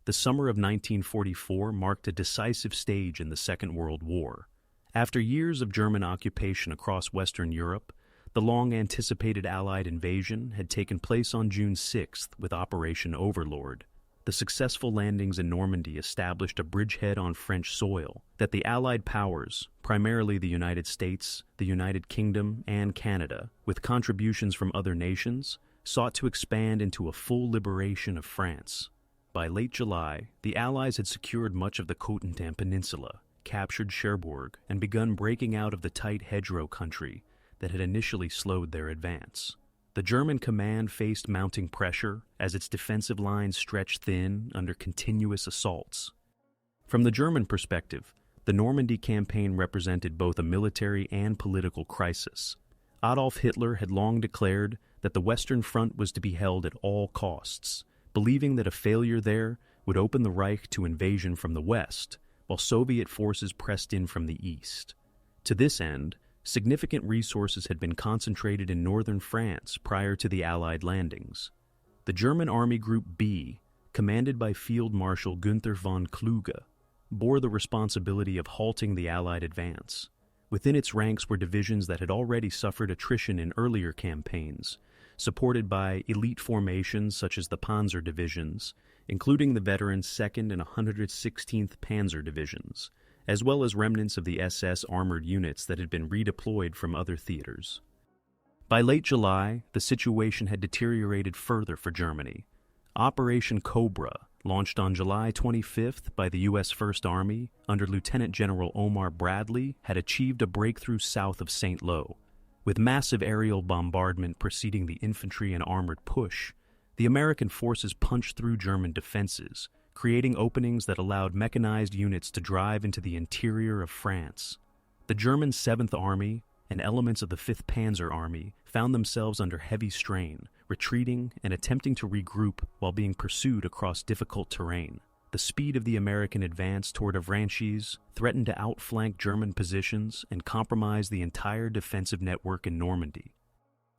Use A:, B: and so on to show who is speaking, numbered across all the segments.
A: The summer of 1944 marked a decisive stage in the Second World War. After years of German occupation across Western Europe, the long-anticipated Allied invasion had taken place on June 6th with Operation Overlord. The successful landings in Normandy established a bridgehead on French soil that the Allied powers, primarily the United States, the United Kingdom, and Canada, with contributions from other nations, sought to expand into a full liberation of France. By late July, the Allies had secured much of the Cotentin Peninsula, captured Cherbourg, and begun breaking out of the tight hedgerow country that had initially slowed their advance. The German command faced mounting pressure as its defensive lines stretched thin under continuous assaults. From the German perspective, the Normandy campaign represented both a military and political crisis. Adolf Hitler had long declared that the Western Front was to be held at all costs, believing that a failure there would open the Reich to invasion from the west, while Soviet forces pressed in from the east. To this end, significant resources had been concentrated in northern France prior to the Allied landings. The German Army Group B, commanded by Field Marshal Günther von Kluge, bore the responsibility of halting the Allied advance. Within its ranks were divisions that had already suffered attrition in earlier campaigns, supported by elite formations such as the Panzer divisions, including the veteran 2nd and 116th Panzer divisions, as well as remnants of the SS armored units that had been redeployed from other theaters. By late July, the situation had deteriorated further for Germany. Operation Cobra, launched on July 25th by the U.S. First Army under Lieutenant General Omar Bradley, had achieved a breakthrough south of St. Lo. With massive aerial bombardment preceding the infantry and armored push, the American forces punched through German defenses, creating openings that allowed mechanized units to drive into the interior of France. The German 7th Army and elements of the 5th Panzer Army found themselves under heavy strain, retreating and attempting to regroup while being pursued across difficult terrain. The speed of the American advance toward Avranches threatened to outflank German positions and compromise the entire defensive network in Normandy.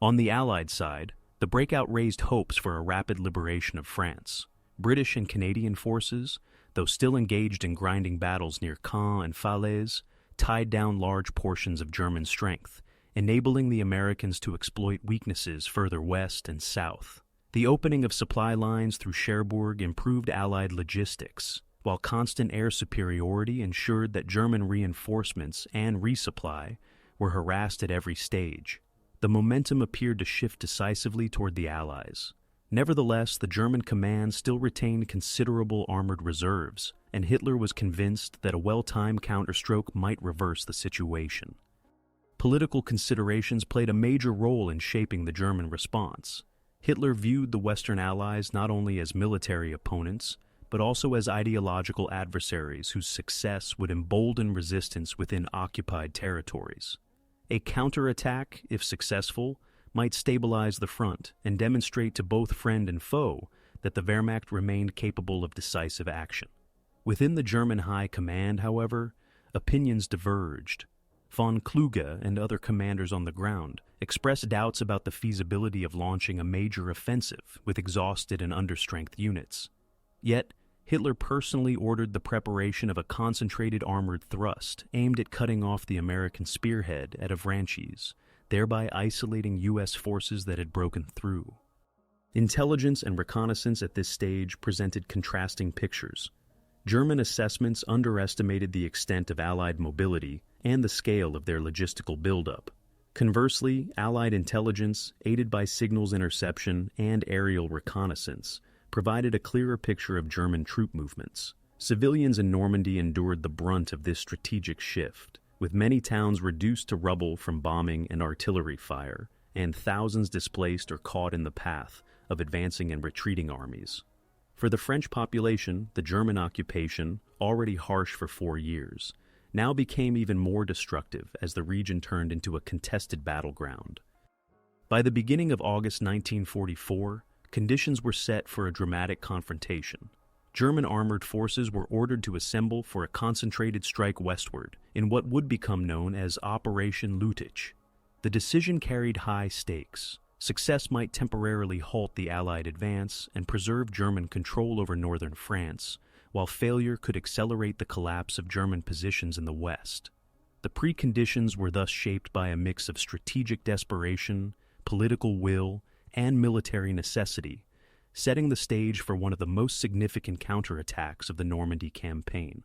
A: On the Allied side, the breakout raised hopes for a rapid liberation of France. British and Canadian forces, though still engaged in grinding battles near Caen and Falaise, tied down large portions of German strength, enabling the Americans to exploit weaknesses further west and south. The opening of supply lines through Cherbourg improved Allied logistics, while constant air superiority ensured that German reinforcements and resupply were harassed at every stage. The momentum appeared to shift decisively toward the Allies. Nevertheless, the German command still retained considerable armored reserves, and Hitler was convinced that a well-timed counterstroke might reverse the situation. Political considerations played a major role in shaping the German response. Hitler viewed the Western Allies not only as military opponents, but also as ideological adversaries whose success would embolden resistance within occupied territories. A counterattack, if successful, might stabilize the front and demonstrate to both friend and foe that the Wehrmacht remained capable of decisive action. Within the German High Command, however, opinions diverged. Von Kluge and other commanders on the ground expressed doubts about the feasibility of launching a major offensive with exhausted and understrength units. Yet, Hitler personally ordered the preparation of a concentrated armored thrust aimed at cutting off the American spearhead at Avranches, thereby isolating U.S. forces that had broken through. Intelligence and reconnaissance at this stage presented contrasting pictures. German assessments underestimated the extent of Allied mobility and the scale of their logistical buildup. Conversely, Allied intelligence, aided by signals interception and aerial reconnaissance, provided a clearer picture of German troop movements. Civilians in Normandy endured the brunt of this strategic shift, with many towns reduced to rubble from bombing and artillery fire, and thousands displaced or caught in the path of advancing and retreating armies. For the French population, the German occupation, already harsh for 4 years, now became even more destructive as the region turned into a contested battleground. By the beginning of August 1944, conditions were set for a dramatic confrontation. German armored forces were ordered to assemble for a concentrated strike westward in what would become known as Operation Lüttich. The decision carried high stakes. Success might temporarily halt the Allied advance and preserve German control over northern France, while failure could accelerate the collapse of German positions in the west. The preconditions were thus shaped by a mix of strategic desperation, political will, and military necessity, setting the stage for one of the most significant counterattacks of the Normandy campaign.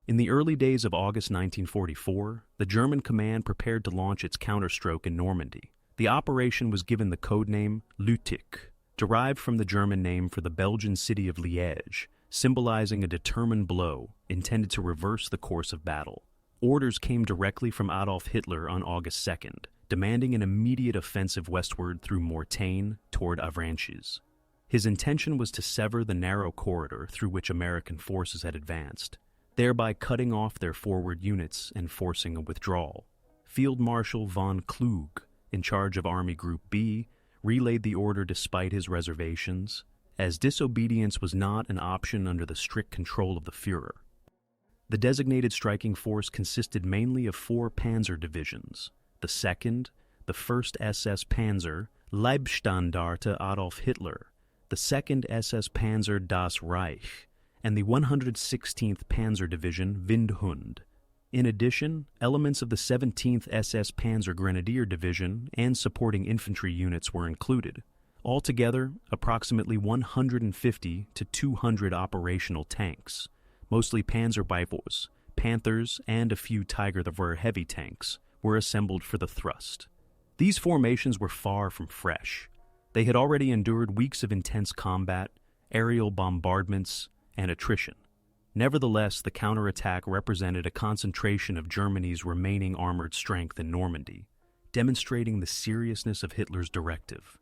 A: In the early days of August 1944, the German command prepared to launch its counterstroke in Normandy. The operation was given the codename Lüttich, derived from the German name for the Belgian city of Liège, symbolizing a determined blow intended to reverse the course of battle. Orders came directly from Adolf Hitler on August 2nd, demanding an immediate offensive westward through Mortagne toward Avranches. His intention was to sever the narrow corridor through which American forces had advanced, thereby cutting off their forward units and forcing a withdrawal. Field Marshal von Kluge, in charge of Army Group B, relayed the order despite his reservations, as disobedience was not an option under the strict control of the Führer. The designated striking force consisted mainly of 4 panzer divisions: the 2nd, the 1st SS Panzer, Leibstandarte Adolf Hitler, the 2nd SS Panzer Das Reich, and the 116th Panzer Division Windhund. In addition, elements of the 17th SS Panzer Grenadier Division and supporting infantry units were included. Altogether, approximately 150 to 200 operational tanks, mostly Panzerwehrers, Panthers, and a few Tiger the Ver heavy tanks, were assembled for the thrust. These formations were far from fresh. They had already endured weeks of intense combat, aerial bombardments, and attrition. Nevertheless, the counterattack represented a concentration of Germany's remaining armored strength in Normandy, demonstrating the seriousness of Hitler's directive.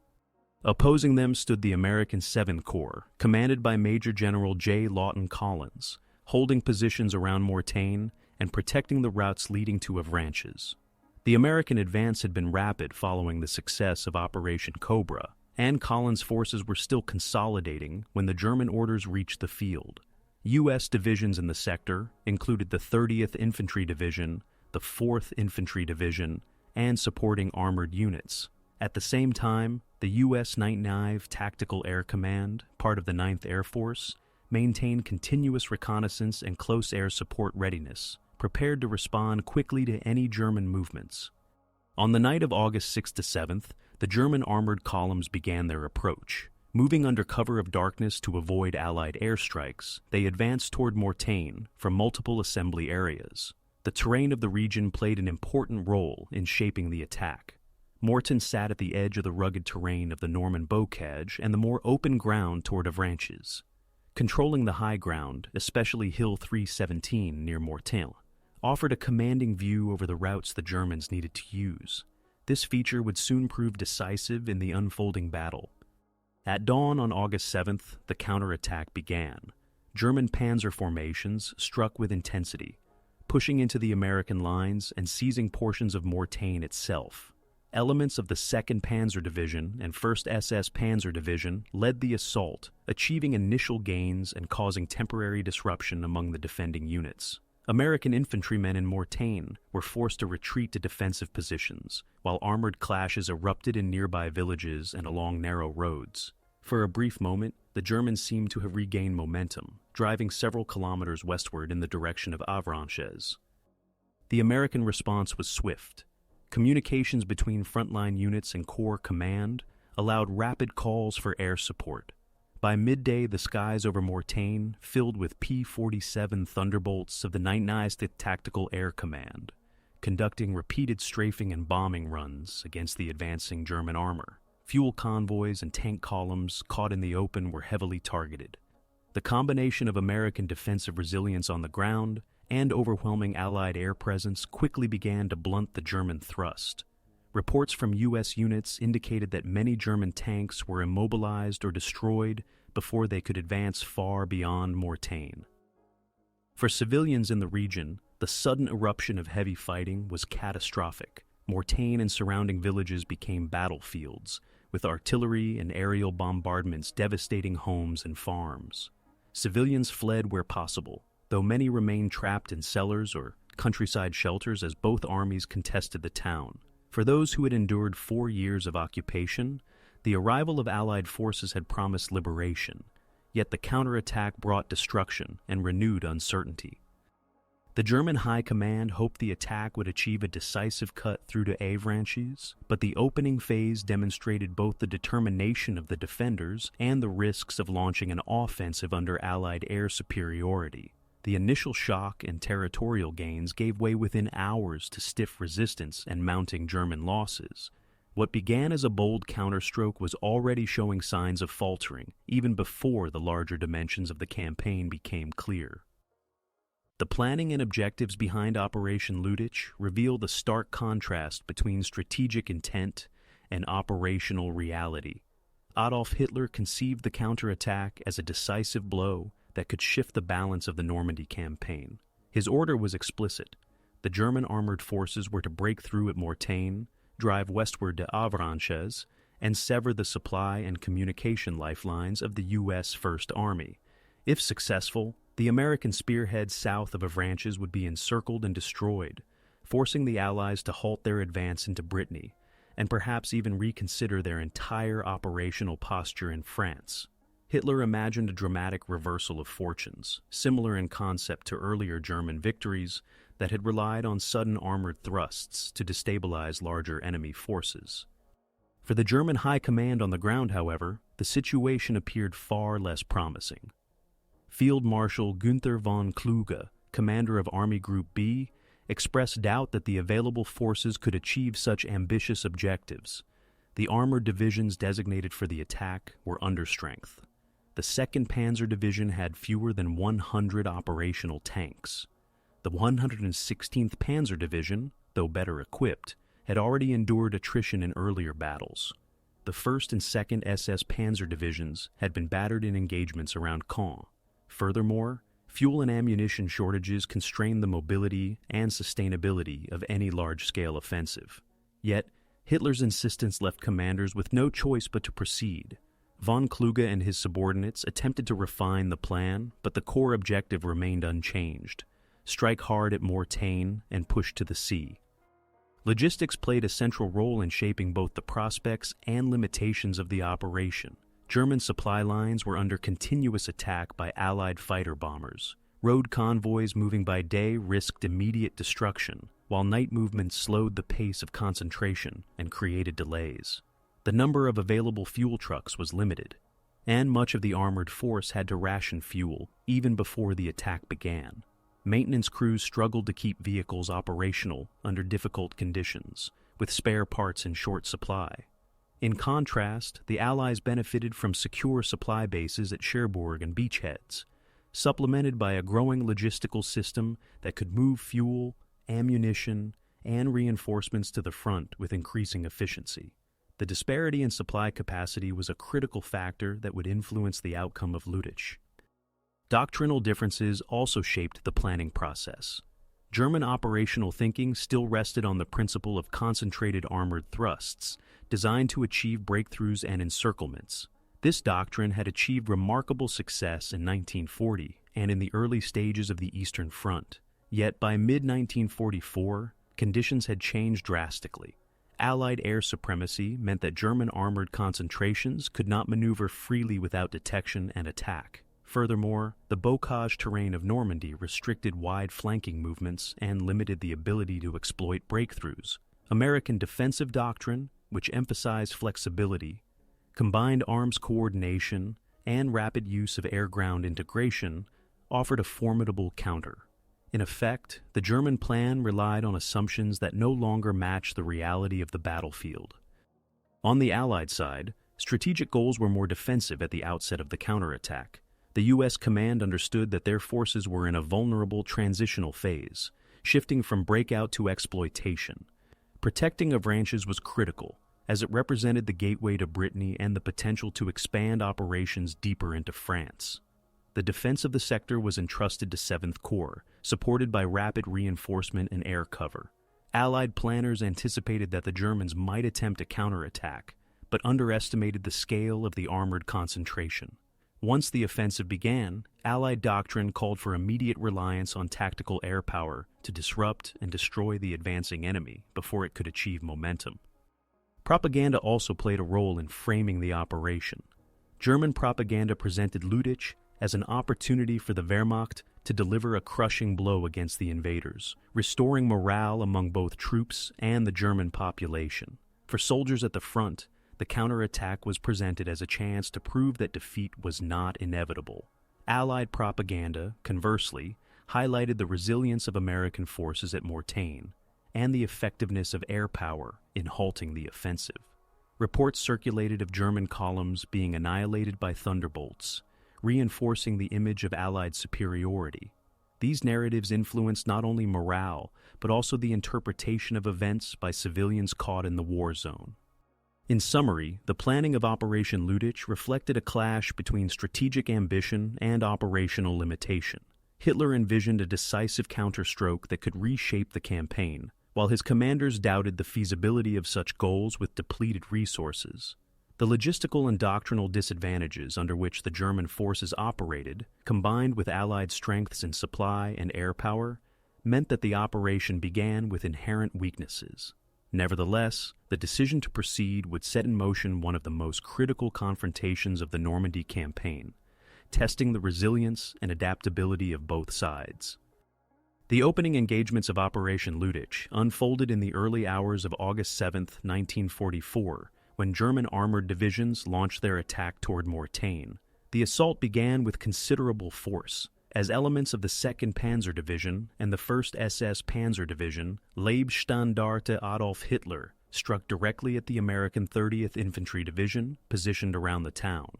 A: Opposing them stood the American 7th Corps, commanded by Major General J. Lawton Collins, holding positions around Mortagne and protecting the routes leading to Avranches. The American advance had been rapid following the success of Operation Cobra, and Collins' forces were still consolidating when the German orders reached the field. U.S. divisions in the sector included the 30th Infantry Division, the 4th Infantry Division, and supporting armored units. At the same time, the U.S. 99th Tactical Air Command, part of the 9th Air Force, maintained continuous reconnaissance and close air support readiness, prepared to respond quickly to any German movements. On the night of August 6th to 7th, the German armored columns began their approach. Moving under cover of darkness to avoid Allied airstrikes, they advanced toward Mortagne from multiple assembly areas. The terrain of the region played an important role in shaping the attack. Mortagne sat at the edge of the rugged terrain of the Norman Bocage and the more open ground toward Avranches. Controlling the high ground, especially Hill 317 near Mortagne, offered a commanding view over the routes the Germans needed to use. This feature would soon prove decisive in the unfolding battle. At dawn on August 7th, the counterattack began. German panzer formations struck with intensity, pushing into the American lines and seizing portions of Mortagne itself. Elements of the 2nd Panzer Division and 1st SS Panzer Division led the assault, achieving initial gains and causing temporary disruption among the defending units. American infantrymen in Mortagne were forced to retreat to defensive positions, while armored clashes erupted in nearby villages and along narrow roads. For a brief moment, the Germans seemed to have regained momentum, driving several kilometers westward in the direction of Avranches. The American response was swift. Communications between frontline units and Corps command allowed rapid calls for air support. By midday, the skies over Mortagne filled with P-47 Thunderbolts of the 99th Tactical Air Command, conducting repeated strafing and bombing runs against the advancing German armor. Fuel convoys and tank columns caught in the open were heavily targeted. The combination of American defensive resilience on the ground and overwhelming Allied air presence quickly began to blunt the German thrust. Reports from U.S. units indicated that many German tanks were immobilized or destroyed before they could advance far beyond Mortagne. For civilians in the region, the sudden eruption of heavy fighting was catastrophic. Mortagne and surrounding villages became battlefields, with artillery and aerial bombardments devastating homes and farms. Civilians fled where possible, though many remained trapped in cellars or countryside shelters as both armies contested the town. For those who had endured 4 years of occupation, the arrival of Allied forces had promised liberation, yet the counterattack brought destruction and renewed uncertainty. The German High Command hoped the attack would achieve a decisive cut through to Avranches, but the opening phase demonstrated both the determination of the defenders and the risks of launching an offensive under Allied air superiority. The initial shock and territorial gains gave way within hours to stiff resistance and mounting German losses. What began as a bold counterstroke was already showing signs of faltering, even before the larger dimensions of the campaign became clear. The planning and objectives behind Operation Lüttich reveal the stark contrast between strategic intent and operational reality. Adolf Hitler conceived the counterattack as a decisive blow that could shift the balance of the Normandy campaign. His order was explicit. The German armored forces were to break through at Mortagne, drive westward to Avranches, and sever the supply and communication lifelines of the U.S. First Army. If successful, the American spearhead south of Avranches would be encircled and destroyed, forcing the Allies to halt their advance into Brittany, and perhaps even reconsider their entire operational posture in France. Hitler imagined a dramatic reversal of fortunes, similar in concept to earlier German victories that had relied on sudden armored thrusts to destabilize larger enemy forces. For the German High Command on the ground, however, the situation appeared far less promising. Field Marshal Günther von Kluge, commander of Army Group B, expressed doubt that the available forces could achieve such ambitious objectives. The armored divisions designated for the attack were understrength. The 2nd Panzer Division had fewer than 100 operational tanks. The 116th Panzer Division, though better equipped, had already endured attrition in earlier battles. The 1st and 2nd SS Panzer Divisions had been battered in engagements around Caen. Furthermore, fuel and ammunition shortages constrained the mobility and sustainability of any large-scale offensive. Yet, Hitler's insistence left commanders with no choice but to proceed. Von Kluge and his subordinates attempted to refine the plan, but the core objective remained unchanged: strike hard at Mortagne and push to the sea. Logistics played a central role in shaping both the prospects and limitations of the operation. German supply lines were under continuous attack by Allied fighter bombers. Road convoys moving by day risked immediate destruction, while night movements slowed the pace of concentration and created delays. The number of available fuel trucks was limited, and much of the armored force had to ration fuel even before the attack began. Maintenance crews struggled to keep vehicles operational under difficult conditions, with spare parts in short supply. In contrast, the Allies benefited from secure supply bases at Cherbourg and beachheads, supplemented by a growing logistical system that could move fuel, ammunition, and reinforcements to the front with increasing efficiency. The disparity in supply capacity was a critical factor that would influence the outcome of Lüttich. Doctrinal differences also shaped the planning process. German operational thinking still rested on the principle of concentrated armored thrusts, designed to achieve breakthroughs and encirclements. This doctrine had achieved remarkable success in 1940 and in the early stages of the Eastern Front. Yet by mid-1944, conditions had changed drastically. Allied air supremacy meant that German armored concentrations could not maneuver freely without detection and attack. Furthermore, the bocage terrain of Normandy restricted wide flanking movements and limited the ability to exploit breakthroughs. American defensive doctrine, which emphasized flexibility, combined arms coordination, and rapid use of air-ground integration, offered a formidable counter. In effect, the German plan relied on assumptions that no longer matched the reality of the battlefield. On the Allied side, strategic goals were more defensive at the outset of the counterattack. The U.S. command understood that their forces were in a vulnerable transitional phase, shifting from breakout to exploitation. Protecting Avranches was critical, as it represented the gateway to Brittany and the potential to expand operations deeper into France. The defense of the sector was entrusted to 7th Corps, supported by rapid reinforcement and air cover. Allied planners anticipated that the Germans might attempt a counterattack, but underestimated the scale of the armored concentration. Once the offensive began, Allied doctrine called for immediate reliance on tactical air power to disrupt and destroy the advancing enemy before it could achieve momentum. Propaganda also played a role in framing the operation. German propaganda presented Lüttich as an opportunity for the Wehrmacht to deliver a crushing blow against the invaders, restoring morale among both troops and the German population. For soldiers at the front, the counterattack was presented as a chance to prove that defeat was not inevitable. Allied propaganda, conversely, highlighted the resilience of American forces at Mortain and the effectiveness of air power in halting the offensive. Reports circulated of German columns being annihilated by thunderbolts, reinforcing the image of Allied superiority. These narratives influenced not only morale, but also the interpretation of events by civilians caught in the war zone. In summary, the planning of Operation Lüttich reflected a clash between strategic ambition and operational limitation. Hitler envisioned a decisive counterstroke that could reshape the campaign, while his commanders doubted the feasibility of such goals with depleted resources. The logistical and doctrinal disadvantages under which the German forces operated, combined with Allied strengths in supply and air power, meant that the operation began with inherent weaknesses. Nevertheless, the decision to proceed would set in motion one of the most critical confrontations of the Normandy campaign, testing the resilience and adaptability of both sides. The opening engagements of Operation Lüttich unfolded in the early hours of August 7, 1944, when German armored divisions launched their attack toward Mortain. The assault began with considerable force, as elements of the 2nd Panzer Division and the 1st SS Panzer Division, Leibstandarte Adolf Hitler, struck directly at the American 30th Infantry Division, positioned around the town.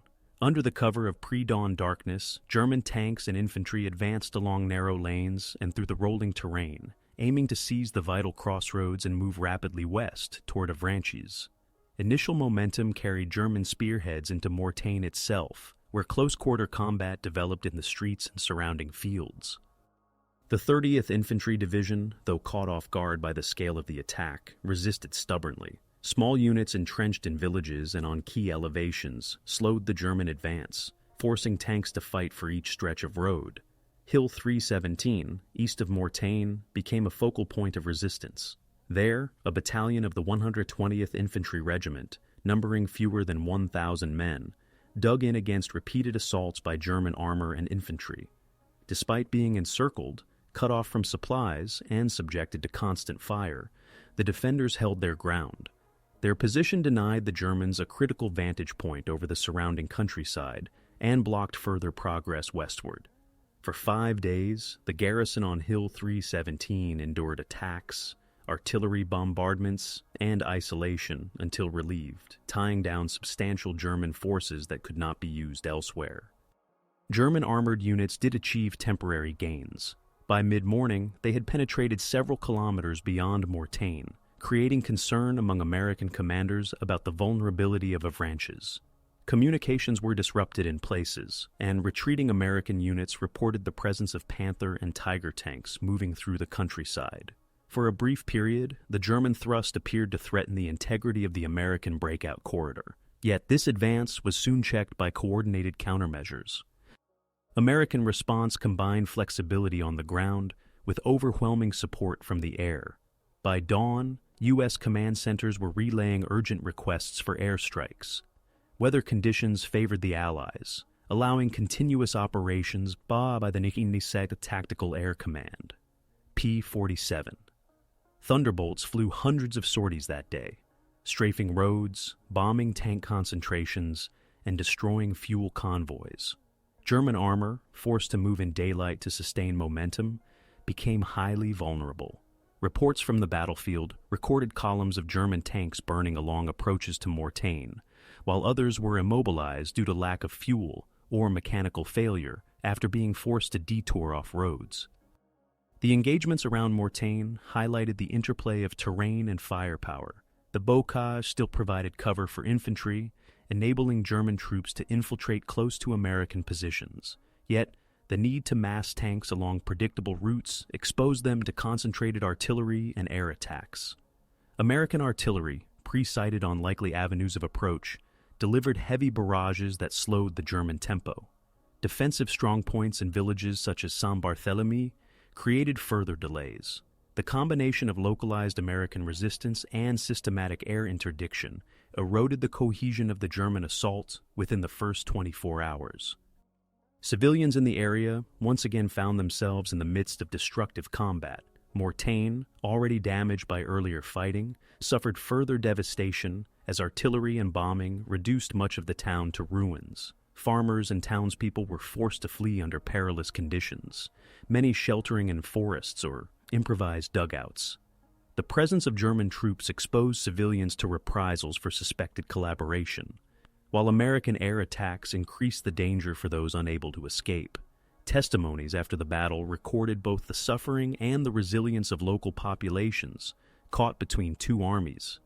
A: Under the cover of pre-dawn darkness, German tanks and infantry advanced along narrow lanes and through the rolling terrain, aiming to seize the vital crossroads and move rapidly west toward Avranches. Initial momentum carried German spearheads into Mortain itself, where close-quarter combat developed in the streets and surrounding fields. The 30th Infantry Division, though caught off guard by the scale of the attack, resisted stubbornly. Small units entrenched in villages and on key elevations slowed the German advance, forcing tanks to fight for each stretch of road. Hill 317, east of Mortain, became a focal point of resistance. There, a battalion of the 120th Infantry Regiment, numbering fewer than 1,000 men, dug in against repeated assaults by German armor and infantry. Despite being encircled, cut off from supplies, and subjected to constant fire, the defenders held their ground. Their position denied the Germans a critical vantage point over the surrounding countryside and blocked further progress westward. For 5 days, the garrison on Hill 317 endured attacks, artillery bombardments, and isolation until relieved, tying down substantial German forces that could not be used elsewhere. German armored units did achieve temporary gains. By mid-morning, they had penetrated several kilometers beyond Mortain, creating concern among American commanders about the vulnerability of Avranches. Communications were disrupted in places, and retreating American units reported the presence of Panther and Tiger tanks moving through the countryside. For a brief period, the German thrust appeared to threaten the integrity of the American breakout corridor. Yet this advance was soon checked by coordinated countermeasures. American response combined flexibility on the ground with overwhelming support from the air. By dawn, U.S. command centers were relaying urgent requests for airstrikes. Weather conditions favored the Allies, allowing continuous operations by the 92nd Tactical Air Command, P-47. Thunderbolts flew hundreds of sorties that day, strafing roads, bombing tank concentrations, and destroying fuel convoys. German armor, forced to move in daylight to sustain momentum, became highly vulnerable. Reports from the battlefield recorded columns of German tanks burning along approaches to Mortain, while others were immobilized due to lack of fuel or mechanical failure after being forced to detour off roads. The engagements around Mortain highlighted the interplay of terrain and firepower. The bocage still provided cover for infantry, enabling German troops to infiltrate close to American positions. Yet, the need to mass tanks along predictable routes exposed them to concentrated artillery and air attacks. American artillery, pre-sighted on likely avenues of approach, delivered heavy barrages that slowed the German tempo. Defensive strongpoints in villages such as San Barthélemy created further delays. The combination of localized American resistance and systematic air interdiction eroded the cohesion of the German assault within the first 24 hours. Civilians in the area once again found themselves in the midst of destructive combat. Mortain, already damaged by earlier fighting, suffered further devastation as artillery and bombing reduced much of the town to ruins. Farmers and townspeople were forced to flee under perilous conditions, many sheltering in forests or improvised dugouts. The presence of German troops exposed civilians to reprisals for suspected collaboration, while American air attacks increased the danger for those unable to escape. Testimonies after the battle recorded both the suffering and the resilience of local populations caught between two armies.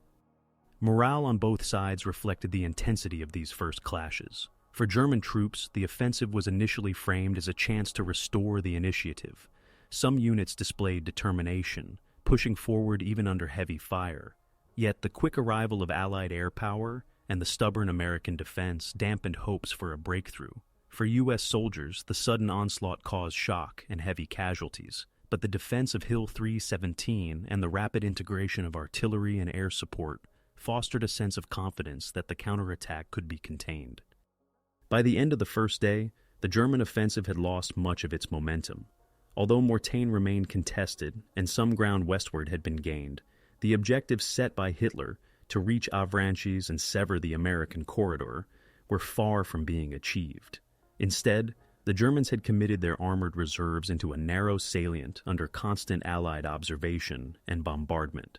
A: Morale on both sides reflected the intensity of these first clashes. For German troops, the offensive was initially framed as a chance to restore the initiative. Some units displayed determination, pushing forward even under heavy fire. Yet the quick arrival of Allied air power and the stubborn American defense dampened hopes for a breakthrough. For U.S. soldiers, the sudden onslaught caused shock and heavy casualties, but the defense of Hill 317 and the rapid integration of artillery and air support fostered a sense of confidence that the counterattack could be contained. By the end of the first day, the German offensive had lost much of its momentum. Although Mortain remained contested and some ground westward had been gained, the objectives set by Hitler to reach Avranches and sever the American corridor were far from being achieved. Instead, the Germans had committed their armored reserves into a narrow salient under constant Allied observation and bombardment.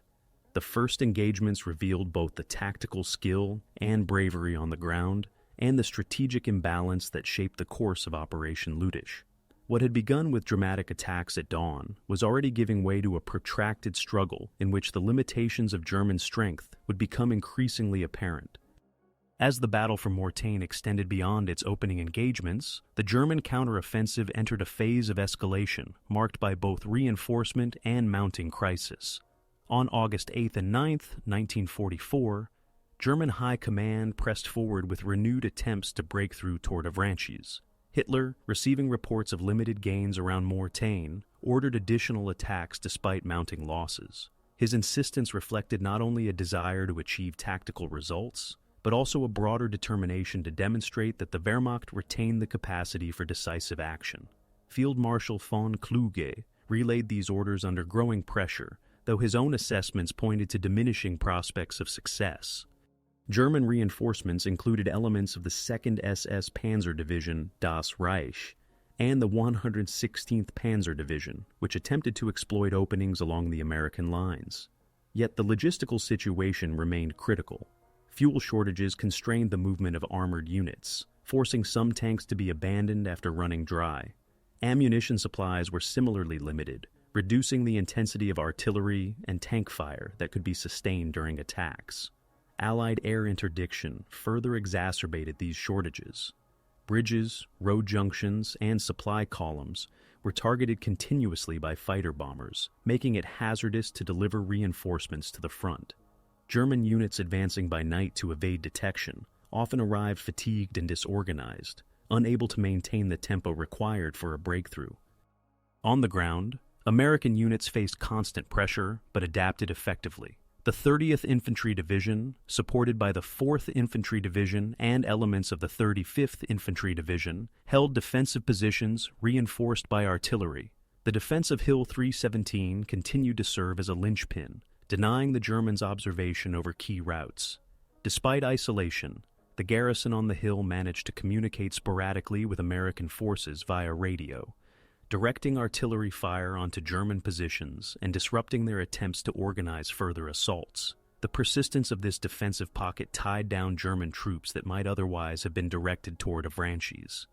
A: The first engagements revealed both the tactical skill and bravery on the ground and the strategic imbalance that shaped the course of Operation Lüttich. What had begun with dramatic attacks at dawn was already giving way to a protracted struggle in which the limitations of German strength would become increasingly apparent. As the battle for Mortain extended beyond its opening engagements, the German counteroffensive entered a phase of escalation marked by both reinforcement and mounting crisis. On August 8th and 9th, 1944, German High Command pressed forward with renewed attempts to break through toward Avranches. Hitler, receiving reports of limited gains around Mortain, ordered additional attacks despite mounting losses. His insistence reflected not only a desire to achieve tactical results, but also a broader determination to demonstrate that the Wehrmacht retained the capacity for decisive action. Field Marshal von Kluge relayed these orders under growing pressure, though his own assessments pointed to diminishing prospects of success. German reinforcements included elements of the 2nd SS Panzer Division Das Reich and the 116th Panzer Division, which attempted to exploit openings along the American lines. Yet the logistical situation remained critical. Fuel shortages constrained the movement of armored units, forcing some tanks to be abandoned after running dry. Ammunition supplies were similarly limited, reducing the intensity of artillery and tank fire that could be sustained during attacks. Allied air interdiction further exacerbated these shortages. Bridges, road junctions, and supply columns were targeted continuously by fighter bombers, making it hazardous to deliver reinforcements to the front. German units advancing by night to evade detection often arrived fatigued and disorganized, unable to maintain the tempo required for a breakthrough. On the ground, American units faced constant pressure but adapted effectively. The 30th Infantry Division, supported by the 4th Infantry Division and elements of the 35th Infantry Division, held defensive positions reinforced by artillery. The defense of Hill 317 continued to serve as a linchpin, denying the Germans observation over key routes. Despite isolation, the garrison on the hill managed to communicate sporadically with American forces via radio, directing artillery fire onto German positions and disrupting their attempts to organize further assaults. The persistence of this defensive pocket tied down German troops that might otherwise have been directed toward Avranches.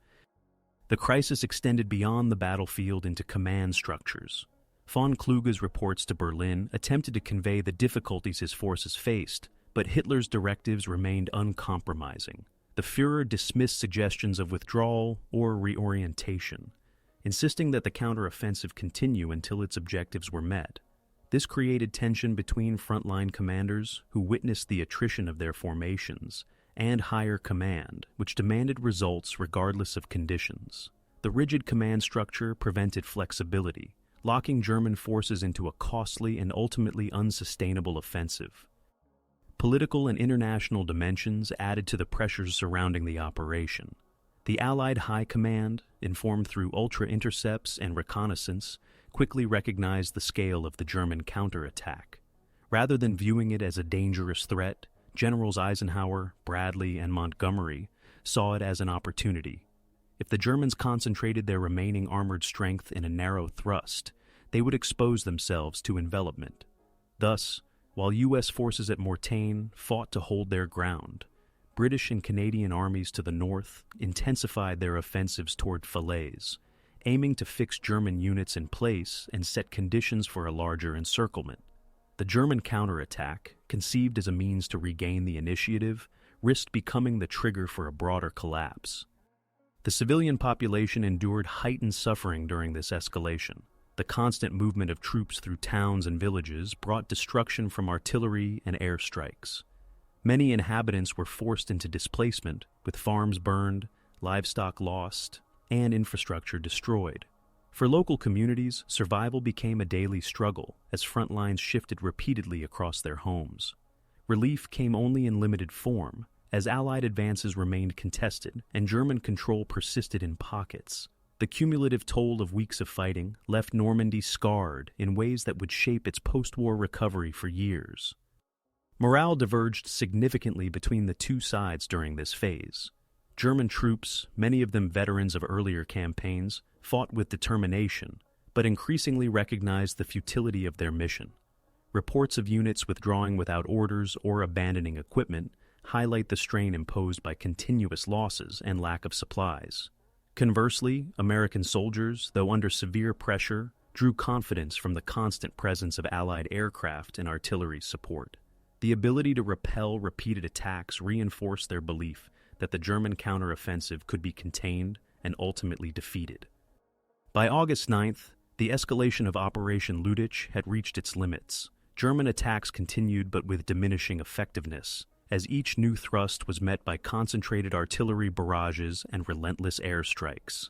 A: The crisis extended beyond the battlefield into command structures. Von Kluge's reports to Berlin attempted to convey the difficulties his forces faced, but Hitler's directives remained uncompromising. The Führer dismissed suggestions of withdrawal or reorientation, insisting that the counteroffensive continue until its objectives were met. This created tension between frontline commanders who witnessed the attrition of their formations and higher command, which demanded results regardless of conditions. The rigid command structure prevented flexibility, locking German forces into a costly and ultimately unsustainable offensive. Political and international dimensions added to the pressures surrounding the operation. The Allied High Command, informed through ultra-intercepts and reconnaissance, quickly recognized the scale of the German counterattack. Rather than viewing it as a dangerous threat, Generals Eisenhower, Bradley, and Montgomery saw it as an opportunity. If the Germans concentrated their remaining armored strength in a narrow thrust, they would expose themselves to envelopment. Thus, while U.S. forces at Mortain fought to hold their ground, British and Canadian armies to the north intensified their offensives toward Falaise, aiming to fix German units in place and set conditions for a larger encirclement. The German counterattack, conceived as a means to regain the initiative, risked becoming the trigger for a broader collapse. The civilian population endured heightened suffering during this escalation. The constant movement of troops through towns and villages brought destruction from artillery and airstrikes. Many inhabitants were forced into displacement, with farms burned, livestock lost, and infrastructure destroyed. For local communities, survival became a daily struggle as front lines shifted repeatedly across their homes. Relief came only in limited form, as Allied advances remained contested and German control persisted in pockets. The cumulative toll of weeks of fighting left Normandy scarred in ways that would shape its post-war recovery for years. Morale diverged significantly between the two sides during this phase. German troops, many of them veterans of earlier campaigns, fought with determination, but increasingly recognized the futility of their mission. Reports of units withdrawing without orders or abandoning equipment highlight the strain imposed by continuous losses and lack of supplies. Conversely, American soldiers, though under severe pressure, drew confidence from the constant presence of Allied aircraft and artillery support. The ability to repel repeated attacks reinforced their belief that the German counteroffensive could be contained and ultimately defeated. By August 9th, the escalation of Operation Lüttich had reached its limits. German attacks continued but with diminishing effectiveness, as each new thrust was met by concentrated artillery barrages and relentless airstrikes.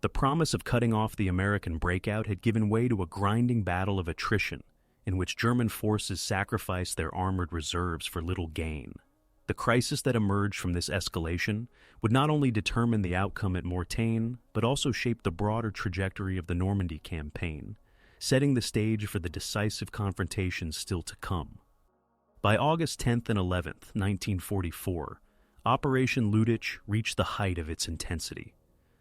A: The promise of cutting off the American breakout had given way to a grinding battle of attrition, in which German forces sacrificed their armored reserves for little gain. The crisis that emerged from this escalation would not only determine the outcome at Mortain, but also shape the broader trajectory of the Normandy campaign, setting the stage for the decisive confrontations still to come. By August 10th and 11th, 1944, Operation Lüttich reached the height of its intensity.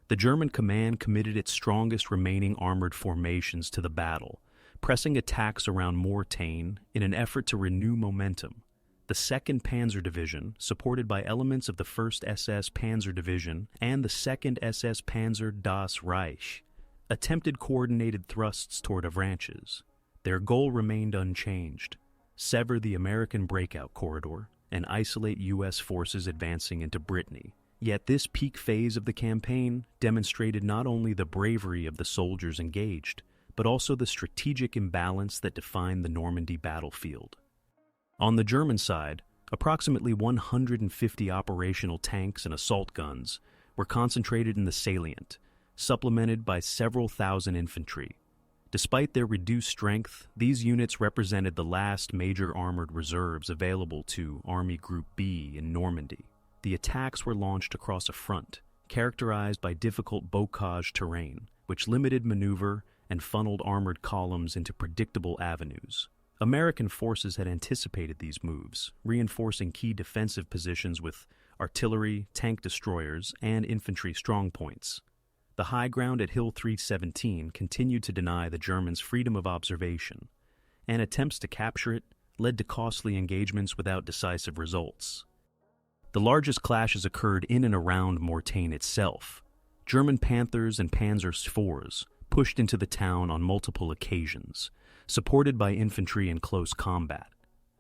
A: The German command committed its strongest remaining armored formations to the battle, pressing attacks around Mortain in an effort to renew momentum. The 2nd Panzer Division, supported by elements of the 1st SS Panzer Division and the 2nd SS Panzer Das Reich, attempted coordinated thrusts toward Avranches. Their goal remained unchanged: sever the American breakout corridor and isolate U.S. forces advancing into Brittany. Yet this peak phase of the campaign demonstrated not only the bravery of the soldiers engaged, but also the strategic imbalance that defined the Normandy battlefield. On the German side, approximately 150 operational tanks and assault guns were concentrated in the salient, supplemented by several thousand infantry. Despite their reduced strength, these units represented the last major armored reserves available to Army Group B in Normandy. The attacks were launched across a front, characterized by difficult bocage terrain, which limited maneuver and funneled armored columns into predictable avenues. American forces had anticipated these moves, reinforcing key defensive positions with artillery, tank destroyers, and infantry strongpoints. The high ground at Hill 317 continued to deny the Germans freedom of observation, and attempts to capture it led to costly engagements without decisive results. The largest clashes occurred in and around Mortain itself. German Panthers and Panzer IVs pushed into the town on multiple occasions, supported by infantry in close combat.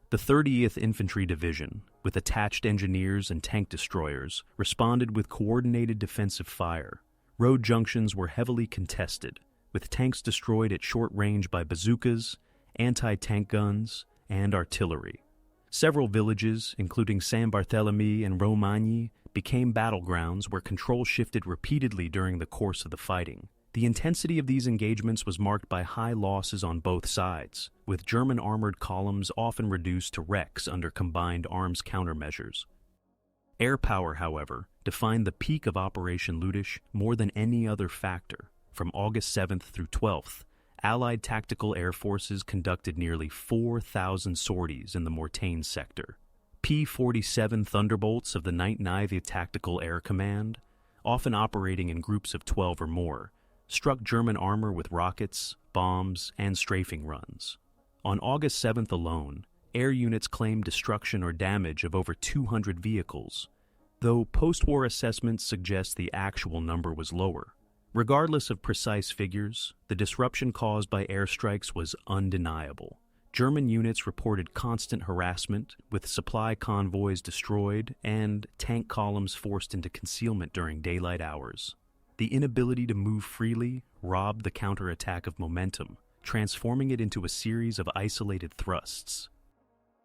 A: The 30th Infantry Division, with attached engineers and tank destroyers, responded with coordinated defensive fire. Road junctions were heavily contested, with tanks destroyed at short range by bazookas, anti-tank guns, and artillery. Several villages, including San Barthélemy and Romagny, became battlegrounds where control shifted repeatedly during the course of the fighting. The intensity of these engagements was marked by high losses on both sides, with German armored columns often reduced to wrecks under combined arms countermeasures. Air power, however, defined the peak of Operation Lüttich more than any other factor. From August 7th through 12th, Allied tactical air forces conducted nearly 4,000 sorties in the Mortagne sector. P-47 Thunderbolts of the 9th Tactical Air Command, often operating in groups of 12 or more, struck German armor with rockets, bombs, and strafing runs. On August 7th alone, air units claimed destruction or damage of over 200 vehicles, though post-war assessments suggest the actual number was lower. Regardless of precise figures, the disruption caused by airstrikes was undeniable. German units reported constant harassment, with supply convoys destroyed and tank columns forced into concealment during daylight hours. The inability to move freely robbed the counterattack of momentum, transforming it into a series of isolated thrusts.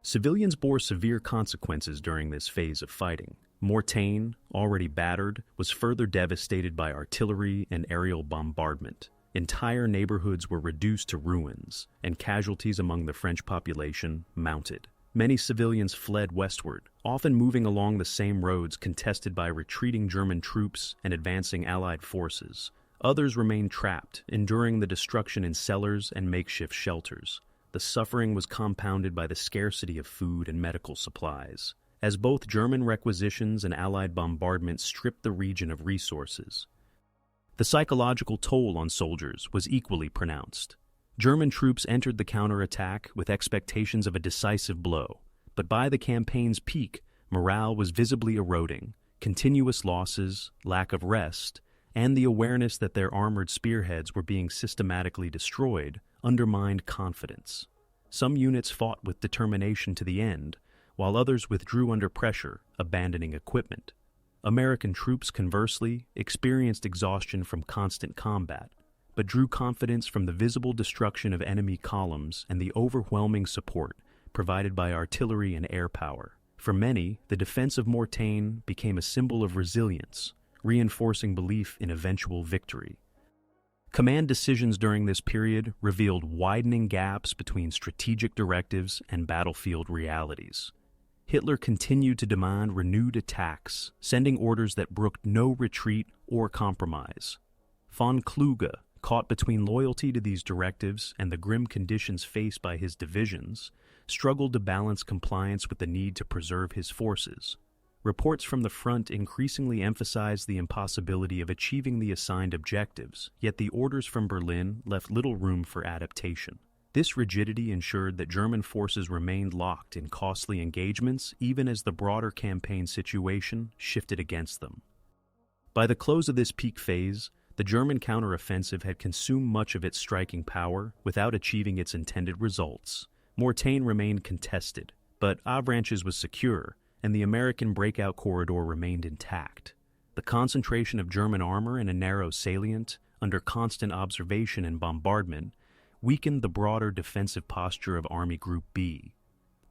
A: Civilians bore severe consequences during this phase of fighting. Mortagne, already battered, was further devastated by artillery and aerial bombardment. Entire neighborhoods were reduced to ruins, and casualties among the French population mounted. Many civilians fled westward, often moving along the same roads contested by retreating German troops and advancing Allied forces. Others remained trapped, enduring the destruction in cellars and makeshift shelters. The suffering was compounded by the scarcity of food and medical supplies, as both German requisitions and Allied bombardment stripped the region of resources. The psychological toll on soldiers was equally pronounced. German troops entered the counterattack with expectations of a decisive blow, but by the campaign's peak, morale was visibly eroding. Continuous losses, lack of rest, and the awareness that their armored spearheads were being systematically destroyed undermined confidence. Some units fought with determination to the end, while others withdrew under pressure, abandoning equipment. American troops, conversely, experienced exhaustion from constant combat, but drew confidence from the visible destruction of enemy columns and the overwhelming support provided by artillery and air power. For many, the defense of Mortagne became a symbol of resilience, reinforcing belief in eventual victory. Command decisions during this period revealed widening gaps between strategic directives and battlefield realities. Hitler continued to demand renewed attacks, sending orders that brooked no retreat or compromise. Von Kluge, caught between loyalty to these directives and the grim conditions faced by his divisions, struggled to balance compliance with the need to preserve his forces. Reports from the front increasingly emphasized the impossibility of achieving the assigned objectives, yet the orders from Berlin left little room for adaptation. This rigidity ensured that German forces remained locked in costly engagements even as the broader campaign situation shifted against them. By the close of this peak phase, the German counteroffensive had consumed much of its striking power without achieving its intended results. Mortagne remained contested, but Avranches was secure, and the American breakout corridor remained intact. The concentration of German armor in a narrow salient, under constant observation and bombardment, weakened the broader defensive posture of Army Group B.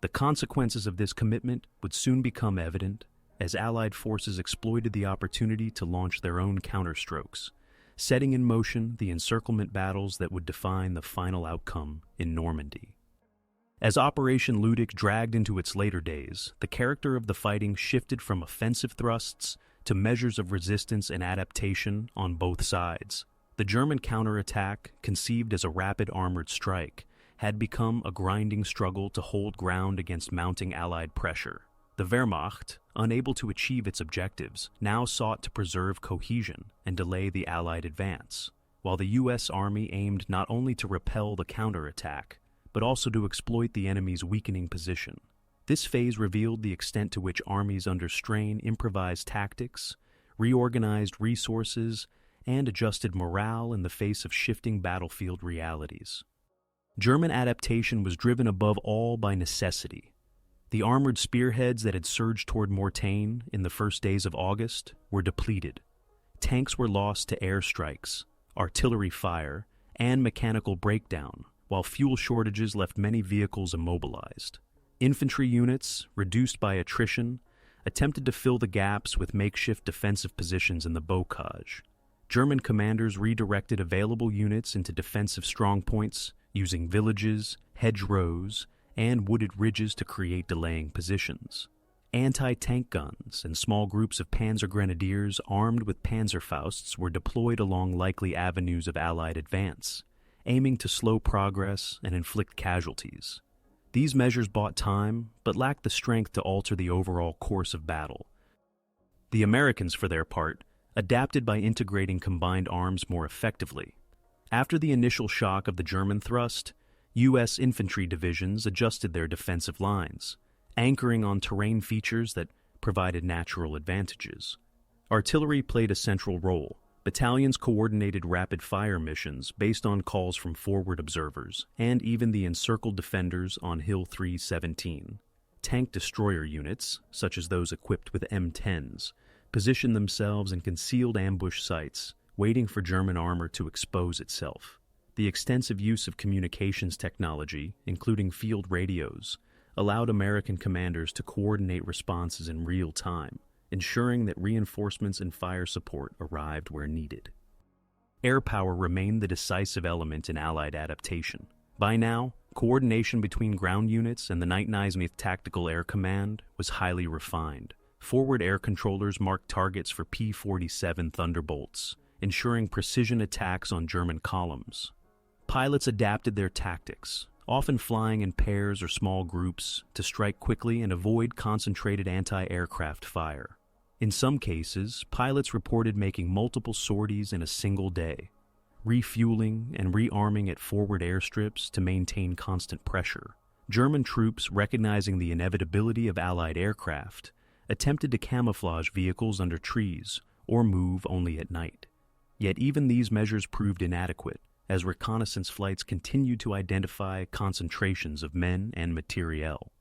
A: The consequences of this commitment would soon become evident as Allied forces exploited the opportunity to launch their own counterstrokes, setting in motion the encirclement battles that would define the final outcome in Normandy. As Operation Lüttich dragged into its later days, the character of the fighting shifted from offensive thrusts to measures of resistance and adaptation on both sides. The German counterattack, conceived as a rapid armored strike, had become a grinding struggle to hold ground against mounting Allied pressure. The Wehrmacht, unable to achieve its objectives, now sought to preserve cohesion and delay the Allied advance, while the U.S. Army aimed not only to repel the counterattack, but also to exploit the enemy's weakening position. This phase revealed the extent to which armies under strain improvised tactics, reorganized resources, and adjusted morale in the face of shifting battlefield realities. German adaptation was driven above all by necessity. The armored spearheads that had surged toward Mortagne in the first days of August were depleted. Tanks were lost to airstrikes, artillery fire, and mechanical breakdown, while fuel shortages left many vehicles immobilized. Infantry units, reduced by attrition, attempted to fill the gaps with makeshift defensive positions in the bocage. German commanders redirected available units into defensive strongpoints, using villages, hedgerows, and wooded ridges to create delaying positions. Anti-tank guns and small groups of panzer grenadiers armed with panzerfausts were deployed along likely avenues of Allied advance, aiming to slow progress and inflict casualties. These measures bought time, but lacked the strength to alter the overall course of battle. The Americans, for their part, adapted by integrating combined arms more effectively. After the initial shock of the German thrust, U.S. infantry divisions adjusted their defensive lines, anchoring on terrain features that provided natural advantages. Artillery played a central role. Battalions coordinated rapid-fire missions based on calls from forward observers, and even the encircled defenders on Hill 317. Tank destroyer units, such as those equipped with M10s, positioned themselves in concealed ambush sites, waiting for German armor to expose itself. The extensive use of communications technology, including field radios, allowed American commanders to coordinate responses in real time, ensuring that reinforcements and fire support arrived where needed. Air power remained the decisive element in Allied adaptation. By now, coordination between ground units and the 19th Tactical Air Command was highly refined. Forward air controllers marked targets for P-47 Thunderbolts, ensuring precision attacks on German columns. Pilots adapted their tactics, often flying in pairs or small groups to strike quickly and avoid concentrated anti-aircraft fire. In some cases, pilots reported making multiple sorties in a single day, refueling and rearming at forward airstrips to maintain constant pressure. German troops, recognizing the inevitability of Allied aircraft, attempted to camouflage vehicles under trees or move only at night. Yet even these measures proved inadequate, as reconnaissance flights continued to identify concentrations of men and materiel.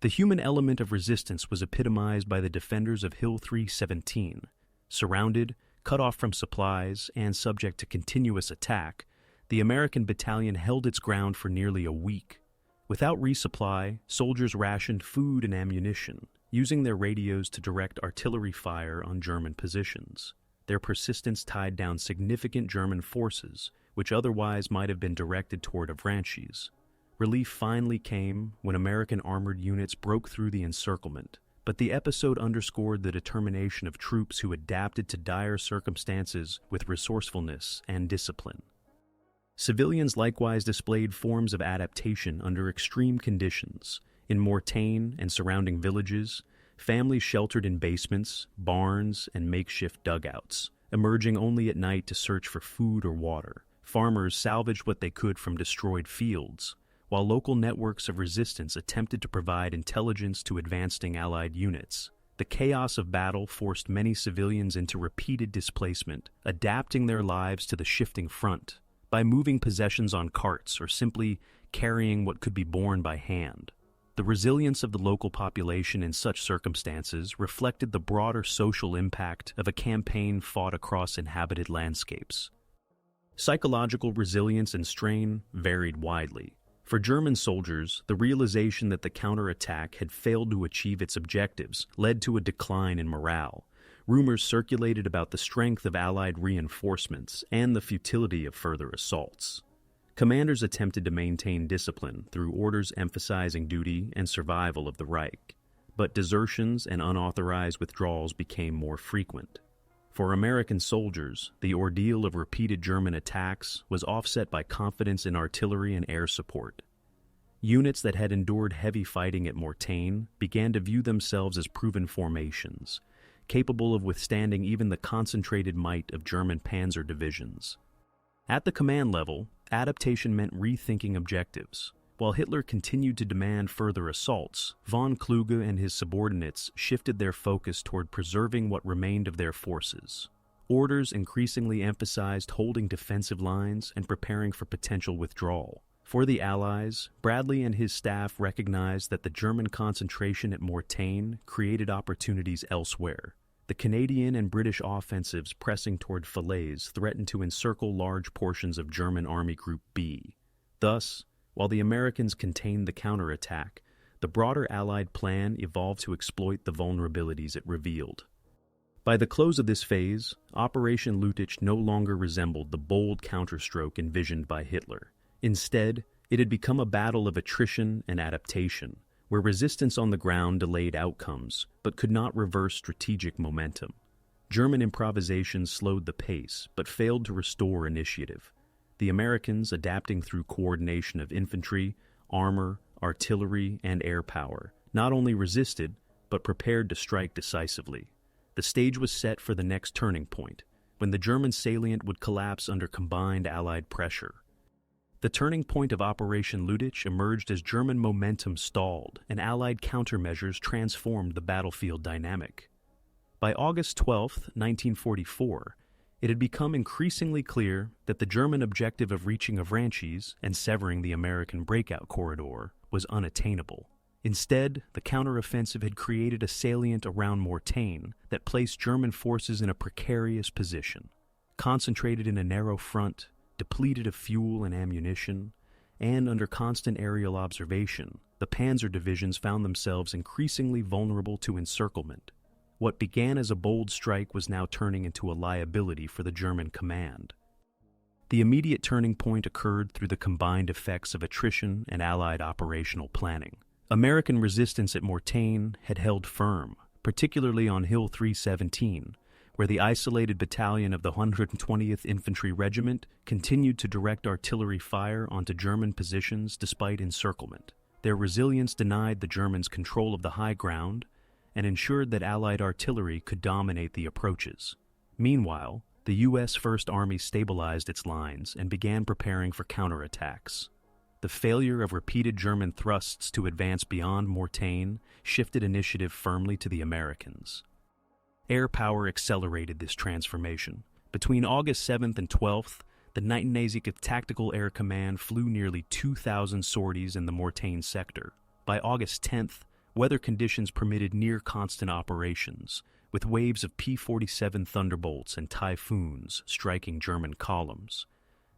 A: The human element of resistance was epitomized by the defenders of Hill 317. Surrounded, cut off from supplies, and subject to continuous attack, the American battalion held its ground for nearly a week. Without resupply, soldiers rationed food and ammunition, using their radios to direct artillery fire on German positions. Their persistence tied down significant German forces, which otherwise might have been directed toward Avranches. Relief finally came when American armored units broke through the encirclement, but the episode underscored the determination of troops who adapted to dire circumstances with resourcefulness and discipline. Civilians likewise displayed forms of adaptation under extreme conditions. In Mortain and surrounding villages, families sheltered in basements, barns, and makeshift dugouts, emerging only at night to search for food or water. Farmers salvaged what they could from destroyed fields, while local networks of resistance attempted to provide intelligence to advancing Allied units. The chaos of battle forced many civilians into repeated displacement, adapting their lives to the shifting front by moving possessions on carts or simply carrying what could be borne by hand. The resilience of the local population in such circumstances reflected the broader social impact of a campaign fought across inhabited landscapes. Psychological resilience and strain varied widely. For German soldiers, the realization that the counterattack had failed to achieve its objectives led to a decline in morale. Rumors circulated about the strength of Allied reinforcements and the futility of further assaults. Commanders attempted to maintain discipline through orders emphasizing duty and survival of the Reich, but desertions and unauthorized withdrawals became more frequent. For American soldiers, the ordeal of repeated German attacks was offset by confidence in artillery and air support. Units that had endured heavy fighting at Mortain began to view themselves as proven formations, capable of withstanding even the concentrated might of German panzer divisions. At the command level, adaptation meant rethinking objectives. While Hitler continued to demand further assaults, von Kluge and his subordinates shifted their focus toward preserving what remained of their forces. Orders increasingly emphasized holding defensive lines and preparing for potential withdrawal. For the Allies, Bradley and his staff recognized that the German concentration at Mortain created opportunities elsewhere. The Canadian and British offensives pressing toward Falaise threatened to encircle large portions of German Army Group B. Thus, while the Americans contained the counterattack, the broader Allied plan evolved to exploit the vulnerabilities it revealed. By the close of this phase, Operation Lüttich no longer resembled the bold counterstroke envisioned by Hitler. Instead, it had become a battle of attrition and adaptation, where resistance on the ground delayed outcomes but could not reverse strategic momentum. German improvisation slowed the pace but failed to restore initiative. The Americans, adapting through coordination of infantry, armor, artillery, and air power, not only resisted but prepared to strike decisively. The stage was set for the next turning point, when the German salient would collapse under combined Allied pressure. The turning point of Operation Lüttich emerged as German momentum stalled and Allied countermeasures transformed the battlefield dynamic. By August 12, 1944, it had become increasingly clear that the German objective of reaching Avranches and severing the American breakout corridor was unattainable. Instead, the counteroffensive had created a salient around Mortain that placed German forces in a precarious position. Concentrated in a narrow front, depleted of fuel and ammunition, and under constant aerial observation, the panzer divisions found themselves increasingly vulnerable to encirclement. What began as a bold strike was now turning into a liability for the German command. The immediate turning point occurred through the combined effects of attrition and Allied operational planning. American resistance at Mortain had held firm, particularly on Hill 317, where the isolated battalion of the 120th Infantry Regiment continued to direct artillery fire onto German positions despite encirclement. Their resilience denied the Germans control of the high ground and ensured that Allied artillery could dominate the approaches. Meanwhile, the U.S. First Army stabilized its lines and began preparing for counterattacks. The failure of repeated German thrusts to advance beyond Mortain shifted initiative firmly to the Americans. Air power accelerated this transformation. Between August 7th and 12th, the 19th Tactical Air Command flew nearly 2,000 sorties in the Mortain sector. By August 10th, weather conditions permitted near-constant operations, with waves of P-47 Thunderbolts and Typhoons striking German columns.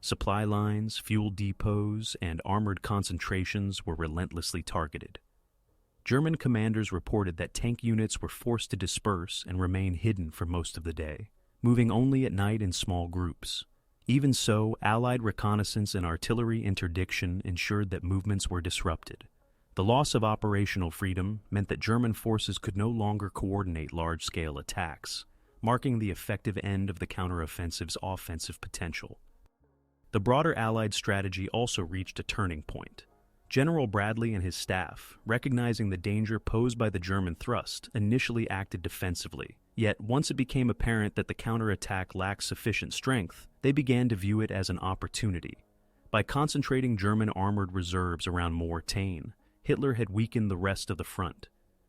A: Supply lines, fuel depots, and armored concentrations were relentlessly targeted. German commanders reported that tank units were forced to disperse and remain hidden for most of the day, moving only at night in small groups. Even so, Allied reconnaissance and artillery interdiction ensured that movements were disrupted. The loss of operational freedom meant that German forces could no longer coordinate large-scale attacks, marking the effective end of the counteroffensive's offensive potential. The broader Allied strategy also reached a turning point. General Bradley and his staff, recognizing the danger posed by the German thrust, initially acted defensively. Yet, once it became apparent that the counterattack lacked sufficient strength, they began to view it as an opportunity. By concentrating German armored reserves around Mortain, Hitler had weakened the rest of the front.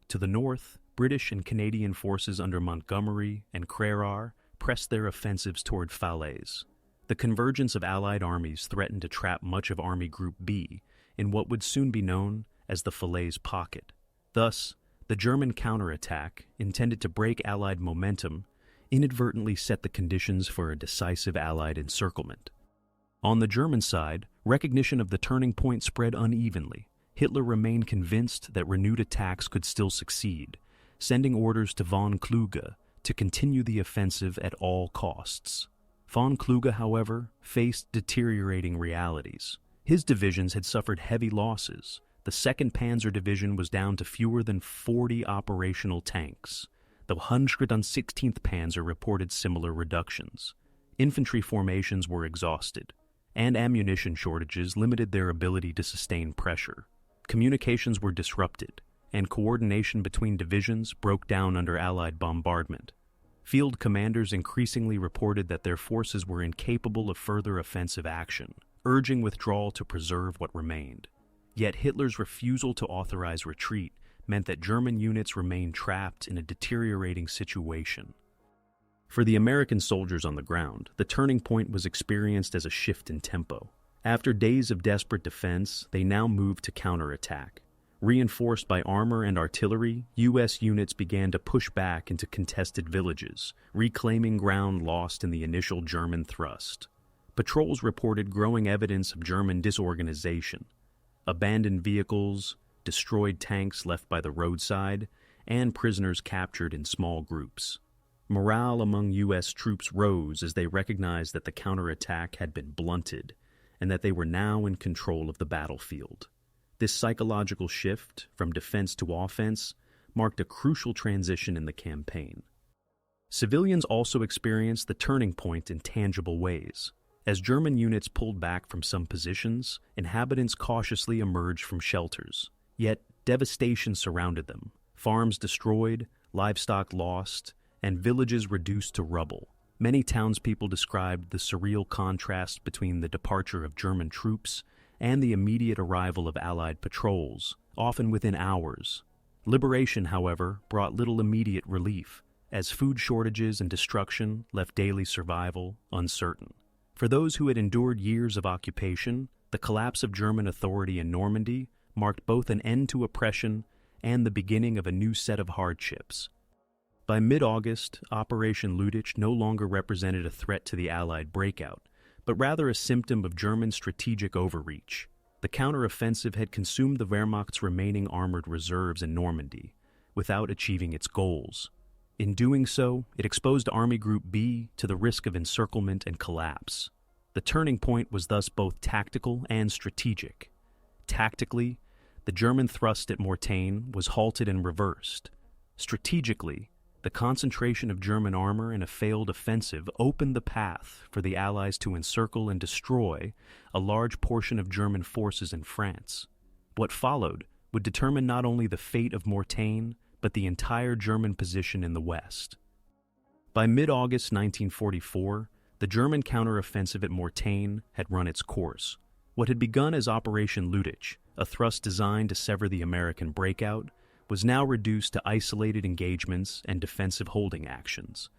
A: To the north, British and Canadian forces under Montgomery and Crerar pressed their offensives toward Falaise. The convergence of Allied armies threatened to trap much of Army Group B in what would soon be known as the Falaise Pocket. Thus, the German counterattack, intended to break Allied momentum, inadvertently set the conditions for a decisive Allied encirclement. On the German side, recognition of the turning point spread unevenly. Hitler remained convinced that renewed attacks could still succeed, sending orders to von Kluge to continue the offensive at all costs. Von Kluge, however, faced deteriorating realities. His divisions had suffered heavy losses. The 2nd Panzer Division was down to fewer than 40 operational tanks. The 116th Panzer reported similar reductions. Infantry formations were exhausted, and ammunition shortages limited their ability to sustain pressure. Communications were disrupted, and coordination between divisions broke down under Allied bombardment. Field commanders increasingly reported that their forces were incapable of further offensive action, urging withdrawal to preserve what remained. Yet Hitler's refusal to authorize retreat meant that German units remained trapped in a deteriorating situation. For the American soldiers on the ground, the turning point was experienced as a shift in tempo. After days of desperate defense, they now moved to counterattack. Reinforced by armor and artillery, U.S. units began to push back into contested villages, reclaiming ground lost in the initial German thrust. Patrols reported growing evidence of German disorganization. Abandoned vehicles, destroyed tanks left by the roadside, and prisoners captured in small groups. Morale among U.S. troops rose as they recognized that the counterattack had been blunted and that they were now in control of the battlefield. This psychological shift from defense to offense marked a crucial transition in the campaign. Civilians also experienced the turning point in tangible ways. As German units pulled back from some positions, inhabitants cautiously emerged from shelters. Yet devastation surrounded them. Farms destroyed, livestock lost, and villages reduced to rubble. Many townspeople described the surreal contrast between the departure of German troops and the immediate arrival of Allied patrols, often within hours. Liberation, however, brought little immediate relief, as food shortages and destruction left daily survival uncertain. For those who had endured years of occupation, the collapse of German authority in Normandy marked both an end to oppression and the beginning of a new set of hardships. By mid-August, Operation Lüttich no longer represented a threat to the Allied breakout, but rather a symptom of German strategic overreach. The counteroffensive had consumed the Wehrmacht's remaining armored reserves in Normandy, without achieving its goals. In doing so, it exposed Army Group B to the risk of encirclement and collapse. The turning point was thus both tactical and strategic. Tactically, the German thrust at Mortain was halted and reversed. Strategically, the concentration of German armor in a failed offensive opened the path for the Allies to encircle and destroy a large portion of German forces in France. What followed would determine not only the fate of Mortain, but the entire German position in the West. By mid-August 1944, the German counteroffensive at Mortain had run its course. What had begun as Operation Lüttich, a thrust designed to sever the American breakout, was now reduced to isolated engagements and defensive holding actions.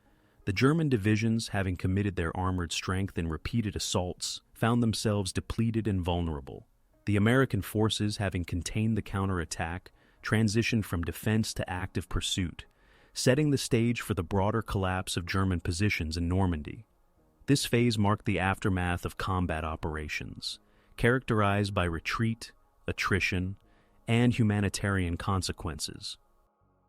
A: The German divisions, having committed their armored strength in repeated assaults, found themselves depleted and vulnerable. The American forces, having contained the counterattack, transitioned from defense to active pursuit, setting the stage for the broader collapse of German positions in Normandy. This phase marked the aftermath of combat operations, characterized by retreat, attrition, and humanitarian consequences.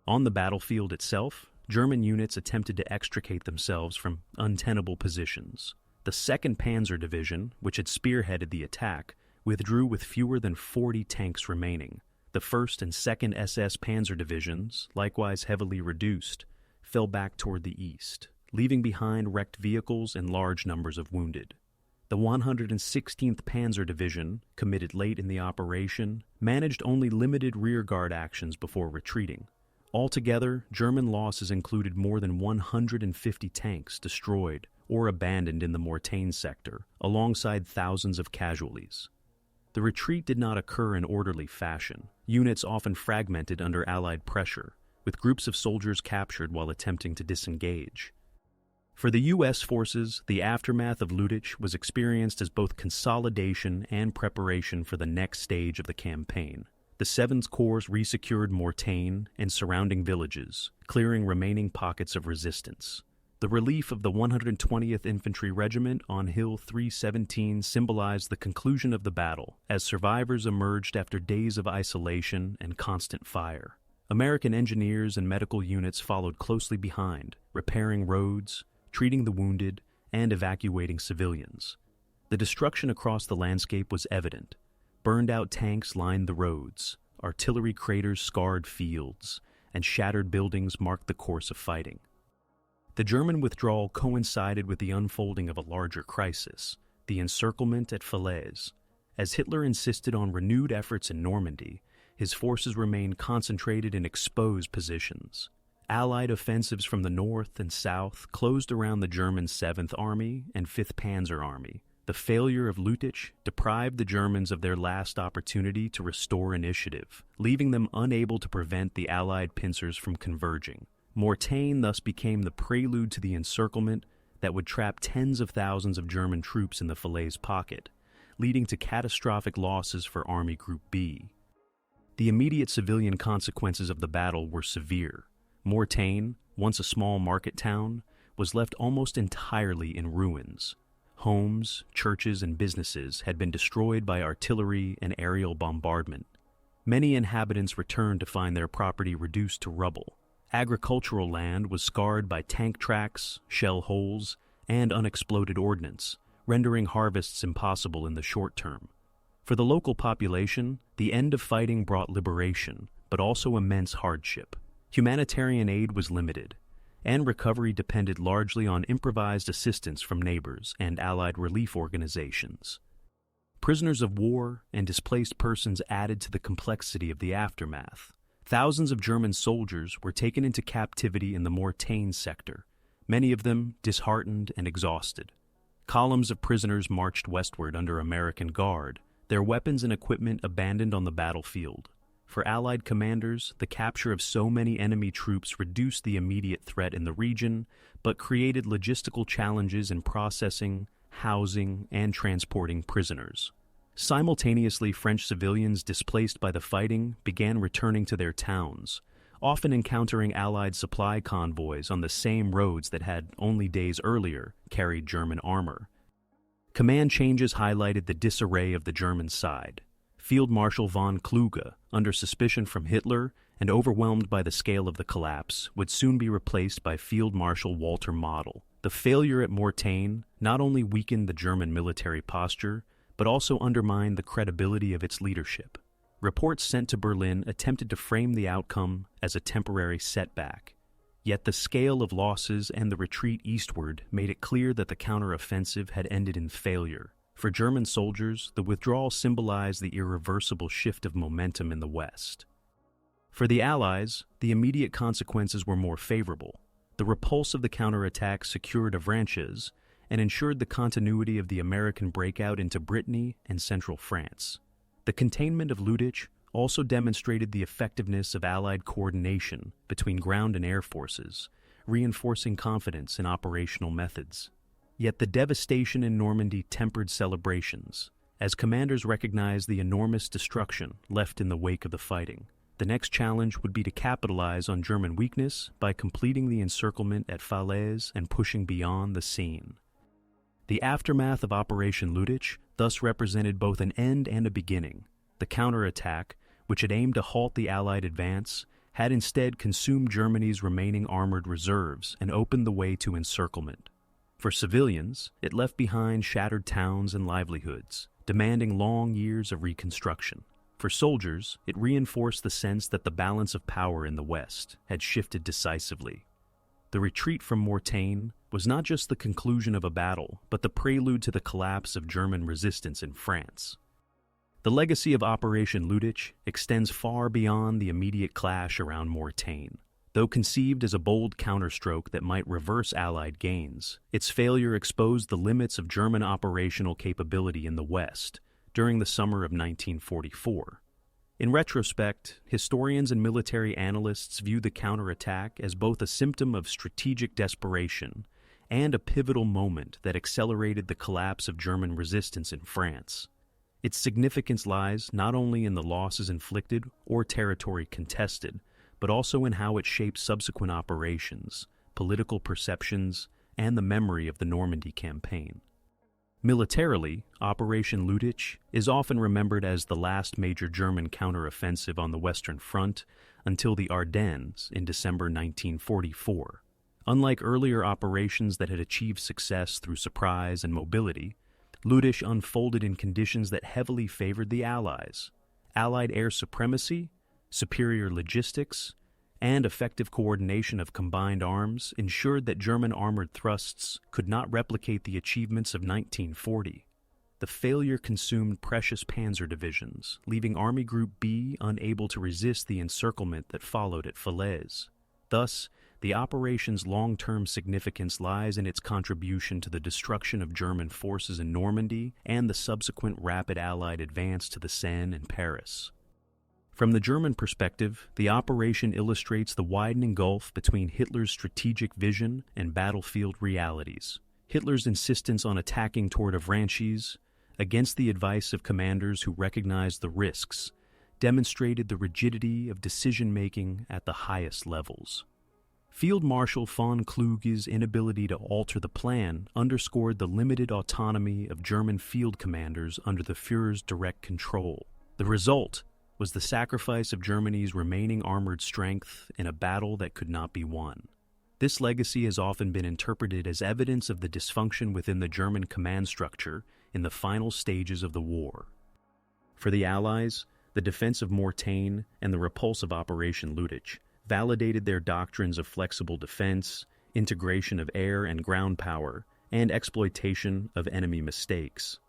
A: On the battlefield itself, German units attempted to extricate themselves from untenable positions. The 2nd Panzer Division, which had spearheaded the attack, withdrew with fewer than 40 tanks remaining. The 1st and 2nd SS Panzer Divisions, likewise heavily reduced, fell back toward the east, leaving behind wrecked vehicles and large numbers of wounded. The 116th Panzer Division, committed late in the operation, managed only limited rearguard actions before retreating. Altogether, German losses included more than 150 tanks destroyed or abandoned in the Mortain sector, alongside thousands of casualties. The retreat did not occur in orderly fashion. Units often fragmented under Allied pressure, with groups of soldiers captured while attempting to disengage. For the U.S. forces, the aftermath of Lüttich was experienced as both consolidation and preparation for the next stage of the campaign. The 7th Corps resecured Mortain and surrounding villages, clearing remaining pockets of resistance. The relief of the 120th Infantry Regiment on Hill 317 symbolized the conclusion of the battle, as survivors emerged after days of isolation and constant fire. American engineers and medical units followed closely behind, repairing roads, treating the wounded, and evacuating civilians. The destruction across the landscape was evident. Burned-out tanks lined the roads, artillery craters scarred fields, and shattered buildings marked the course of fighting. The German withdrawal coincided with the unfolding of a larger crisis, the encirclement at Falaise. As Hitler insisted on renewed efforts in Normandy, his forces remained concentrated in exposed positions. Allied offensives from the north and south closed around the German 7th Army and 5th Panzer Army. The failure of Lüttich deprived the Germans of their last opportunity to restore initiative, leaving them unable to prevent the Allied pincers from converging. Mortain thus became the prelude to the encirclement that would trap tens of thousands of German troops in the Falaise pocket, leading to catastrophic losses for Army Group B. The immediate civilian consequences of the battle were severe. Mortain, once a small market town, was left almost entirely in ruins. Homes, churches, and businesses had been destroyed by artillery and aerial bombardment. Many inhabitants returned to find their property reduced to rubble. Agricultural land was scarred by tank tracks, shell holes, and unexploded ordnance, rendering harvests impossible in the short term. For the local population, the end of fighting brought liberation, but also immense hardship. Humanitarian aid was limited, and recovery depended largely on improvised assistance from neighbors and Allied relief organizations. Prisoners of war and displaced persons added to the complexity of the aftermath. Thousands of German soldiers were taken into captivity in the Mortagne sector, many of them disheartened and exhausted. Columns of prisoners marched westward under American guard, their weapons and equipment abandoned on the battlefield. For Allied commanders, the capture of so many enemy troops reduced the immediate threat in the region, but created logistical challenges in processing, housing, and transporting prisoners. Simultaneously, French civilians displaced by the fighting began returning to their towns, often encountering Allied supply convoys on the same roads that had, only days earlier, carried German armor. Command changes highlighted the disarray of the German side. Field Marshal von Kluge, under suspicion from Hitler and overwhelmed by the scale of the collapse, would soon be replaced by Field Marshal Walter Model. The failure at Mortagne not only weakened the German military posture, but also undermined the credibility of its leadership. Reports sent to Berlin attempted to frame the outcome as a temporary setback. Yet the scale of losses and the retreat eastward made it clear that the counteroffensive had ended in failure. For German soldiers, the withdrawal symbolized the irreversible shift of momentum in the West. For the Allies, the immediate consequences were more favorable. The repulse of the counterattack secured Avranches and ensured the continuity of the American breakout into Brittany and central France. The containment of Lüttich also demonstrated the effectiveness of Allied coordination between ground and air forces, reinforcing confidence in operational methods. Yet the devastation in Normandy tempered celebrations, as commanders recognized the enormous destruction left in the wake of the fighting. The next challenge would be to capitalize on German weakness by completing the encirclement at Falaise and pushing beyond the Seine. The aftermath of Operation Lüttich thus represented both an end and a beginning. The counterattack, which had aimed to halt the Allied advance, had instead consumed Germany's remaining armored reserves and opened the way to encirclement. For civilians, it left behind shattered towns and livelihoods, demanding long years of reconstruction. For soldiers, it reinforced the sense that the balance of power in the West had shifted decisively. The retreat from Mortagne was not just the conclusion of a battle, but the prelude to the collapse of German resistance in France. The legacy of Operation Lüttich extends far beyond the immediate clash around Mortagne. Though conceived as a bold counterstroke that might reverse Allied gains, its failure exposed the limits of German operational capability in the West during the summer of 1944. In retrospect, historians and military analysts view the counterattack as both a symptom of strategic desperation and a pivotal moment that accelerated the collapse of German resistance in France. Its significance lies not only in the losses inflicted or territory contested, but also in how it shaped subsequent operations, political perceptions, and the memory of the Normandy campaign. Militarily, Operation Lüttich is often remembered as the last major German counteroffensive on the Western Front until the Ardennes in December 1944. Unlike earlier operations that had achieved success through surprise and mobility, Lüttich unfolded in conditions that heavily favored the Allies. Allied air supremacy, superior logistics, and effective coordination of combined arms ensured that German armored thrusts could not replicate the achievements of 1940. The failure consumed precious panzer divisions, leaving Army Group B unable to resist the encirclement that followed at Falaise. Thus, the operation's long-term significance lies in its contribution to the destruction of German forces in Normandy and the subsequent rapid Allied advance to the Seine and Paris. From the German perspective, the operation illustrates the widening gulf between Hitler's strategic vision and battlefield realities. Hitler's insistence on attacking toward Avranches, against the advice of commanders who recognized the risks, demonstrated the rigidity of decision-making at the highest levels. Field Marshal von Kluge's inability to alter the plan underscored the limited autonomy of German field commanders under the Führer's direct control. The result, was the sacrifice of Germany's remaining armored strength in a battle that could not be won. This legacy has often been interpreted as evidence of the dysfunction within the German command structure in the final stages of the war. For the Allies, the defense of Mortain and the repulsive Operation Lüttich validated their doctrines of flexible defense, integration of air and ground power, and exploitation of enemy mistakes.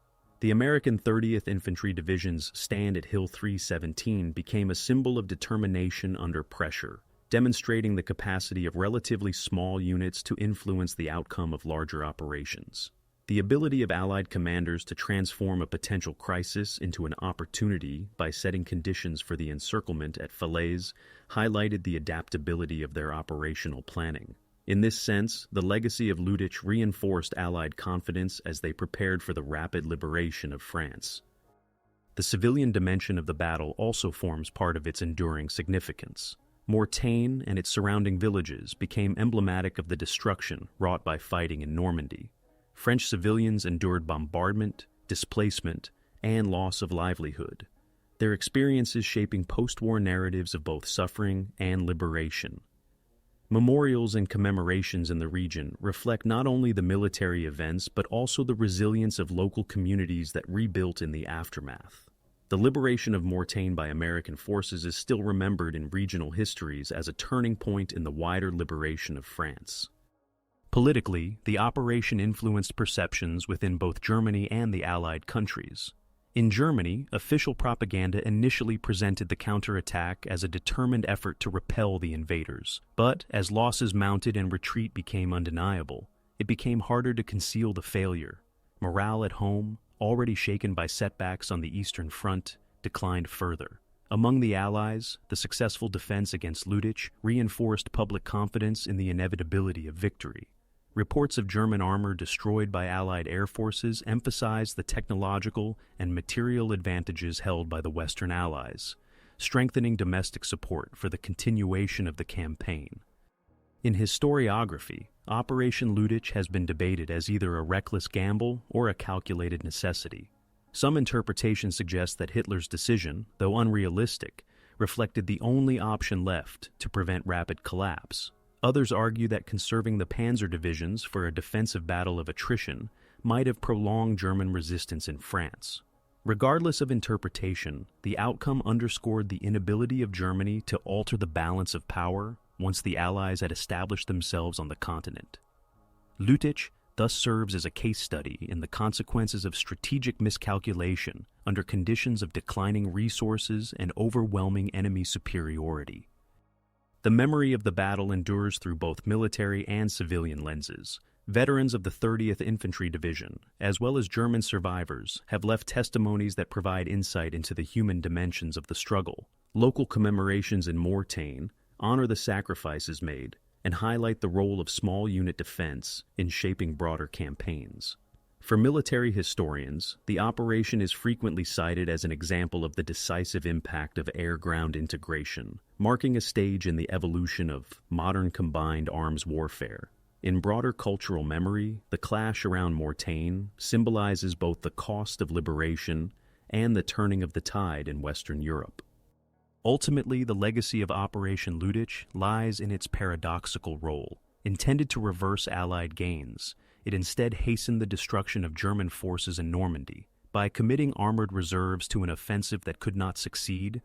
A: The American 30th Infantry Division's stand at Hill 317 became a symbol of determination under pressure, demonstrating the capacity of relatively small units to influence the outcome of larger operations. The ability of Allied commanders to transform a potential crisis into an opportunity by setting conditions for the encirclement at Falaise highlighted the adaptability of their operational planning. In this sense, the legacy of Lüttich reinforced Allied confidence as they prepared for the rapid liberation of France. The civilian dimension of the battle also forms part of its enduring significance. Mortain and its surrounding villages became emblematic of the destruction wrought by fighting in Normandy. French civilians endured bombardment, displacement, and loss of livelihood, their experiences shaping post-war narratives of both suffering and liberation. Memorials and commemorations in the region reflect not only the military events but also the resilience of local communities that rebuilt in the aftermath. The liberation of Mortain by American forces is still remembered in regional histories as a turning point in the wider liberation of France. Politically, the operation influenced perceptions within both Germany and the Allied countries. In Germany, official propaganda initially presented the counterattack as a determined effort to repel the invaders. But as losses mounted and retreat became undeniable, it became harder to conceal the failure. Morale at home, already shaken by setbacks on the Eastern Front, declined further. Among the Allies, the successful defense against Lüttich reinforced public confidence in the inevitability of victory. Reports of German armor destroyed by Allied air forces emphasized the technological and material advantages held by the Western Allies, strengthening domestic support for the continuation of the campaign. In historiography, Operation Lüttich has been debated as either a reckless gamble or a calculated necessity. Some interpretations suggest that Hitler's decision, though unrealistic, reflected the only option left to prevent rapid collapse. Others argue that conserving the panzer divisions for a defensive battle of attrition might have prolonged German resistance in France. Regardless of interpretation, the outcome underscored the inability of Germany to alter the balance of power once the Allies had established themselves on the continent. Lüttich thus serves as a case study in the consequences of strategic miscalculation under conditions of declining resources and overwhelming enemy superiority. The memory of the battle endures through both military and civilian lenses. Veterans of the 30th Infantry Division, as well as German survivors, have left testimonies that provide insight into the human dimensions of the struggle. Local commemorations in Mortain honor the sacrifices made and highlight the role of small unit defense in shaping broader campaigns. For military historians, the operation is frequently cited as an example of the decisive impact of air-ground integration, marking a stage in the evolution of modern combined arms warfare. In broader cultural memory, the clash around Mortain symbolizes both the cost of liberation and the turning of the tide in Western Europe. Ultimately, the legacy of Operation Lüttich lies in its paradoxical role. Intended to reverse Allied gains, it instead hastened the destruction of German forces in Normandy. By committing armored reserves to an offensive that could not succeed,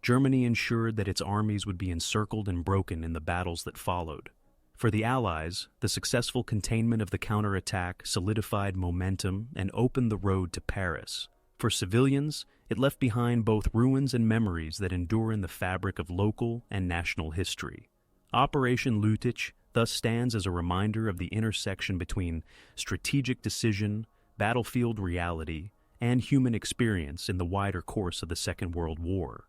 A: Germany ensured that its armies would be encircled and broken in the battles that followed. For the Allies, the successful containment of the counterattack solidified momentum and opened the road to Paris. For civilians, it left behind both ruins and memories that endure in the fabric of local and national history. Operation Lüttich thus stands as a reminder of the intersection between strategic decision, battlefield reality, and human experience in the wider course of the Second World War.